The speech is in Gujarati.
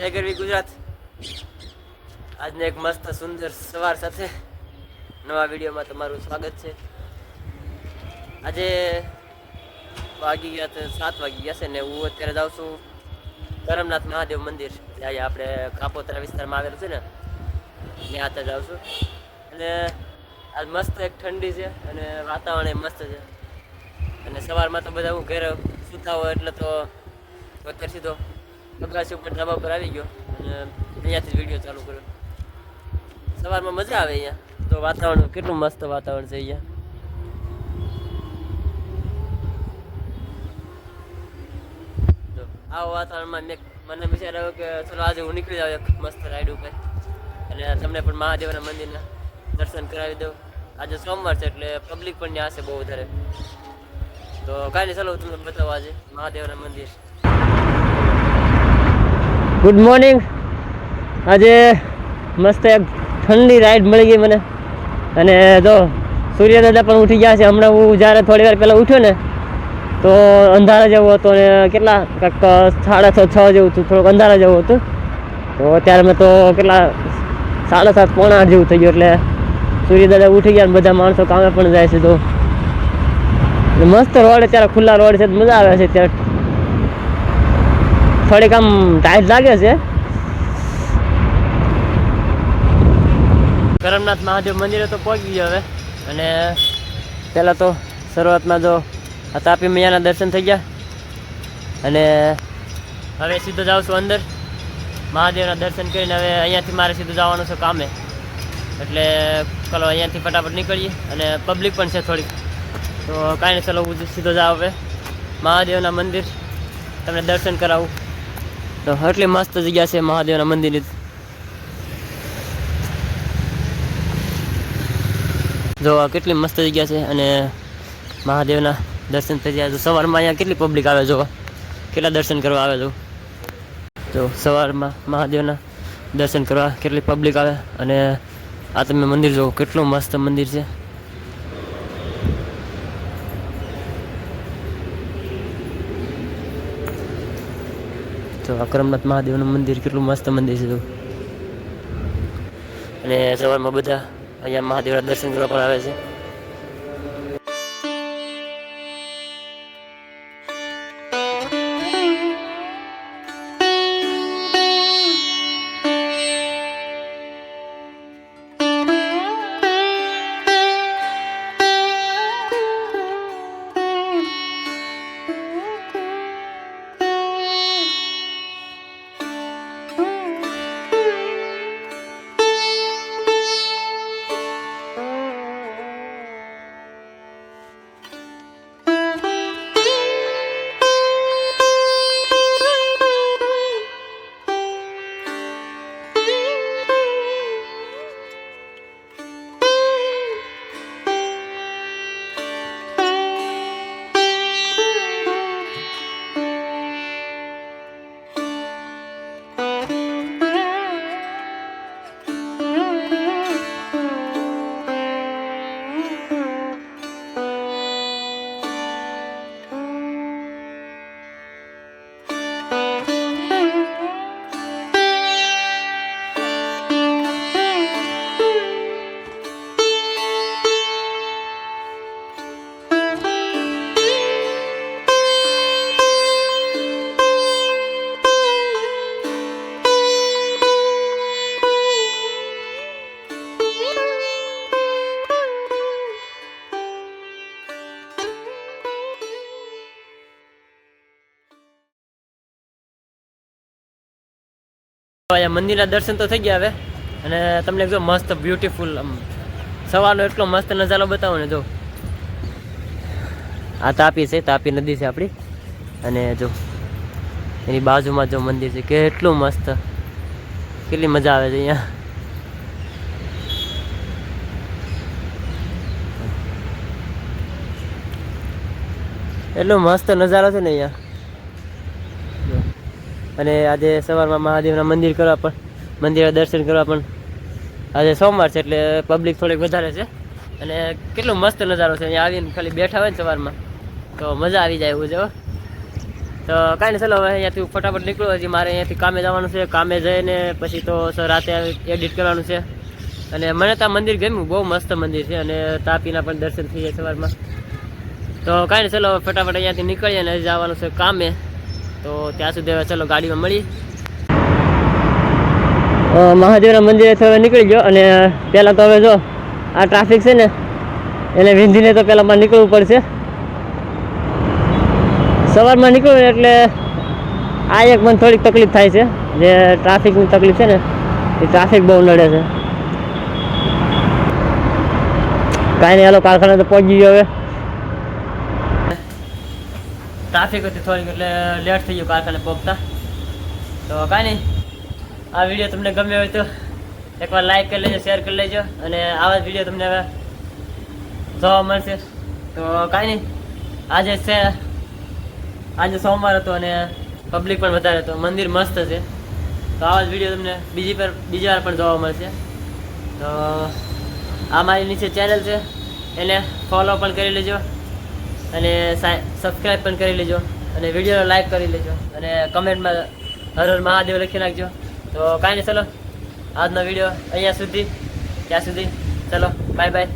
જય ગરવી ગુજરાત. આજને એક મસ્ત સુંદર સવાર સાથે નવા વિડીયોમાં તમારું સ્વાગત છે. આજે વાગી ગયા છે 7 વાગી ગયા છે ને હું અત્યારે જાઉં છું કરમનાથ મહાદેવ મંદિર. ત્યાં આપણે કાપોતરા વિસ્તારમાં આવેલું છે ને ત્યાં ત્યાં જાઉં છું. અને આજ મસ્ત એક ઠંડી છે અને વાતાવરણ મસ્ત છે. અને સવારમાં તો બધા હું ઘરે સૂતા હોય એટલે તો અત્યારે સીધો અગાસી ઉપર ધાબા પર આવી ગયો અને અહીંયાથી વિડીયો ચાલુ કર્યો. સવારમાં મજા આવે અહીંયા તો વાતાવરણ કેટલું મસ્ત વાતાવરણ છે અહીંયા. તો આવા વાતાવરણમાં મને વિચાર આવ્યો કે ચલો આજે હું નીકળી જાઉં એક મસ્ત રાઈડ ઉપર અને તમને પણ મહાદેવના મંદિરના દર્શન કરાવી દઉં. આજે સોમવાર છે એટલે પબ્લિક પણ ત્યાં હશે બહુ વધારે. તો કાંઈ નહીં, ચાલો તમને બતાવો આજે મહાદેવના મંદિર. Good morning. આજે મસ્ત એક ઠંડી રાઈડ મળી ગઈ મને અને જો સૂર્યદાદા પણ ઉઠી ગયા છે. હમણાં હું જ્યારે થોડી વાર પહેલાં ઉઠ્યો ને તો અંધારા જેવું હતો ને કેટલા કાંઈક 6:30 જેવું હતું, થોડુંક અંધારા જેવું હતું. તો અત્યારે મેં તો કેટલા 7:30 પોણા 8 જેવું થઈ ગયું એટલે સૂર્યદાદા ઉઠી ગયા ને બધા માણસો કામે પણ જાય છે. તો મસ્ત રોડ, અત્યારે ખુલ્લા રોડ છે, મજા આવે છે. અત્યારે થોડીક આમ ટાઈટ લાગે છે. કરમનાથ મહાદેવ મંદિરે તો પહોંચી ગયો હવે. અને પહેલાં તો શરૂઆતમાં જો આ તાપી મૈયાના દર્શન થઈ ગયા અને હવે સીધો જાઉં છું અંદર મહાદેવના દર્શન કરીને. હવે અહીંયાથી મારે સીધું જવાનું છે કામે એટલે ચલો અહીંયાથી ફટાફટ નીકળીએ. અને પબ્લિક પણ છે થોડીક, તો કાંઈ નહીં, ચલો હું સીધો જાઉં હવે મહાદેવના મંદિર, તમને દર્શન કરાવું. તો એટલી મસ્ત જગ્યા છે મહાદેવના મંદિરની. જો આ કેટલી મસ્ત જગ્યા છે અને મહાદેવના દર્શન થઈ જાય. તો સવારમાં અહીંયા કેટલી પબ્લિક આવે, જો કેટલા દર્શન કરવા આવે. જો સવારમાં મહાદેવના દર્શન કરવા કેટલી પબ્લિક આવે. અને આ તમે મંદિર જુઓ, કેટલું મસ્ત મંદિર છે. તો આ કરમનાથ મહાદેવનું મંદિર કેટલું મસ્ત મંદિર છે. અને સવારમાં બધા અહીંયા મહાદેવના દર્શન કરવા પણ આવે છે. અહીંયા મંદિરના દર્શન તો થઈ ગયા હવે. અને તમને જો મસ્ત બ્યુટીફુલ સવારનો એટલો મસ્ત નજારો બતાવો ને. જો આ તાપી છે, તાપી નદી છે આપણી. અને જો એની બાજુમાં જો મંદિર છે, કેટલું મસ્ત, કેટલી મજા આવે છે અહીંયા. એટલો મસ્ત નજારો છે ને અહીંયા. અને આજે સવારમાં મહાદેવના મંદિર કરવા પણ, મંદિરના દર્શન કરવા પણ આજે સોમવાર છે એટલે પબ્લિક થોડીક વધારે છે. અને કેટલો મસ્ત નજારો છે અહીંયા આવીને ખાલી બેઠા હોય ને સવારમાં તો મજા આવી જાય એવું છે. તો કાંઈ નહીં, ચલો હવે અહીંયાથી ફટાફટ નીકળો. હજી મારે અહીંયાથી કામે જવાનું છે. કામે જઈને પછી તો સર રાતે એડિટ કરવાનું છે. અને મને તો આ મંદિર ગમ્યું, બહુ મસ્ત મંદિર છે. અને તાપીના પણ દર્શન થઈ જાય સવારમાં. તો કાંઈ નહીં, ચલો ફટાફટ અહીંયાથી નીકળીએ અને હજી જવાનું છે કામે. તો ત્યાં સુધી હવે ચલો ગાડીમાં મળી. મહાદેવના મંદિરે હવે નીકળી ગયો. અને પહેલાં તો હવે જો આ ટ્રાફિક છે ને એને વિંધીને તો પહેલાં મારે નીકળવું પડશે. સવારમાં નીકળું એટલે આ એક મને થોડીક તકલીફ થાય છે, જે ટ્રાફિકની તકલીફ છે ને એ ટ્રાફિક બહુ નડે છે. કાંઈ નહીં, હાલો કારખાને તો પહોંચી ગયો. હવે ટ્રાફિક હતી થોડીક એટલે લેટ થઈ ગયું કારખાને પહોંચતા. તો કાંઈ નહીં, આ વિડીયો તમને ગમ્યો હોય તો એકવાર લાઈક કરી લેજો, શેર કરી લેજો. અને આવા જ વિડીયો તમને હવે જોવા મળશે. તો કાંઈ નહીં, આજે સોમવાર હતો અને પબ્લિક પણ વધારે હતો. મંદિર મસ્ત છે. તો આવા જ વિડીયો તમને બીજી વાર પણ જોવા મળશે. તો આ મારી નીચે ચેનલ છે, એને ફોલો પણ કરી લેજો અને સબસ્ક્રાઈબ પણ કરી લેજો. અને વિડીયોને લાઈક કરી લેજો અને કમેન્ટમાં હર હર મહાદેવ લખી નાખજો. તો કાંઈ નહીં, ચલો આજનો વિડીયો અહીંયા સુધી, ત્યાં સુધી ચલો બાય બાય.